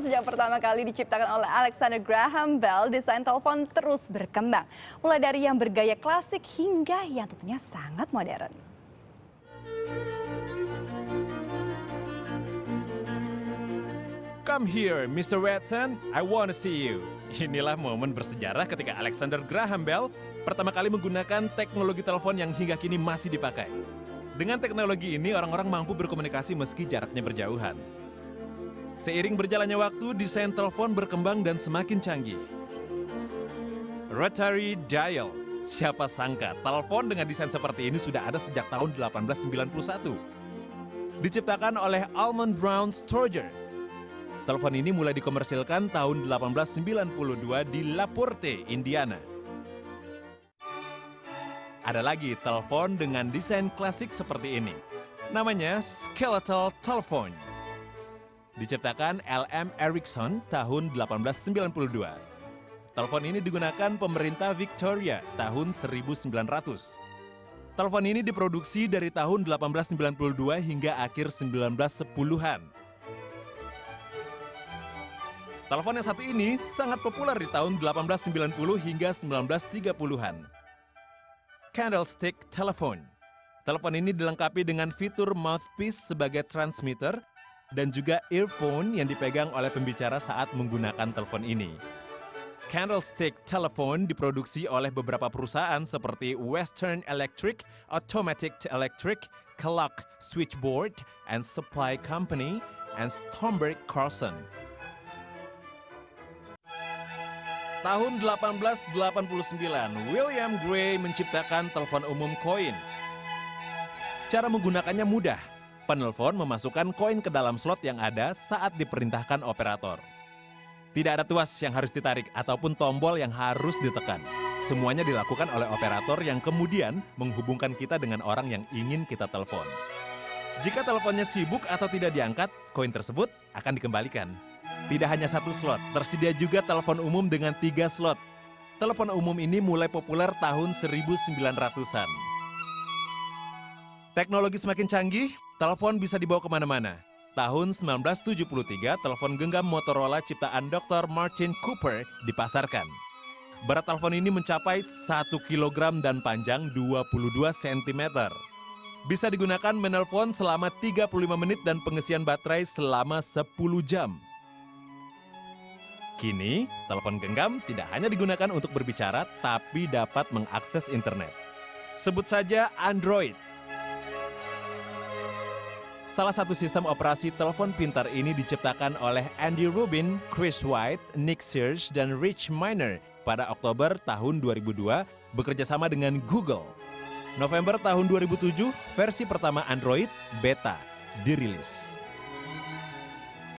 Sejak pertama kali diciptakan oleh Alexander Graham Bell, desain telepon terus berkembang. Mulai dari yang bergaya klasik hingga yang tentunya sangat modern. Come here, Mr. Watson. I want to see you. Inilah momen bersejarah ketika Alexander Graham Bell pertama kali menggunakan teknologi telepon yang hingga kini masih dipakai. Dengan teknologi ini, orang-orang mampu berkomunikasi meski jaraknya berjauhan. Seiring berjalannya waktu, desain telepon berkembang dan semakin canggih. Rotary dial. Siapa sangka, telepon dengan desain seperti ini sudah ada sejak tahun 1891. Diciptakan oleh Almond Brown Stoger. Telepon ini mulai dikomersilkan tahun 1892 di La Porte, Indiana. Ada lagi telepon dengan desain klasik seperti ini. Namanya skeletal telephone. Diciptakan L.M. Ericsson tahun 1892. Telepon ini digunakan pemerintah Victoria tahun 1900. Telepon ini diproduksi dari tahun 1892 hingga akhir 1910-an. Telepon yang satu ini sangat populer di tahun 1890 hingga 1930-an. Candlestick telephone. Telepon ini dilengkapi dengan fitur mouthpiece sebagai transmitter dan juga earphone yang dipegang oleh pembicara saat menggunakan telepon ini. Candlestick telephone diproduksi oleh beberapa perusahaan seperti Western Electric, Automatic Electric, Kellogg Switchboard and Supply Company, and Stormberg Carson. Tahun 1889, William Gray menciptakan telepon umum koin. Cara menggunakannya mudah. Penelpon memasukkan koin ke dalam slot yang ada saat diperintahkan operator. Tidak ada tuas yang harus ditarik ataupun tombol yang harus ditekan. Semuanya dilakukan oleh operator yang kemudian menghubungkan kita dengan orang yang ingin kita telepon. Jika teleponnya sibuk atau tidak diangkat, koin tersebut akan dikembalikan. Tidak hanya satu slot, tersedia juga telepon umum dengan 3 slot. Telepon umum ini mulai populer tahun 1900-an. Teknologi semakin canggih, telepon bisa dibawa kemana-mana. Tahun 1973, telepon genggam Motorola ciptaan Dr. Martin Cooper dipasarkan. Berat telepon ini mencapai 1 kg dan panjang 22 cm. Bisa digunakan menelpon selama 35 menit dan pengisian baterai selama 10 jam. Kini, telepon genggam tidak hanya digunakan untuk berbicara, tapi dapat mengakses internet. Sebut saja Android. Salah satu sistem operasi telepon pintar ini diciptakan oleh Andy Rubin, Chris White, Nick Search, dan Rich Miner pada Oktober tahun 2002 bekerjasama dengan Google. November tahun 2007, versi pertama Android, beta, dirilis.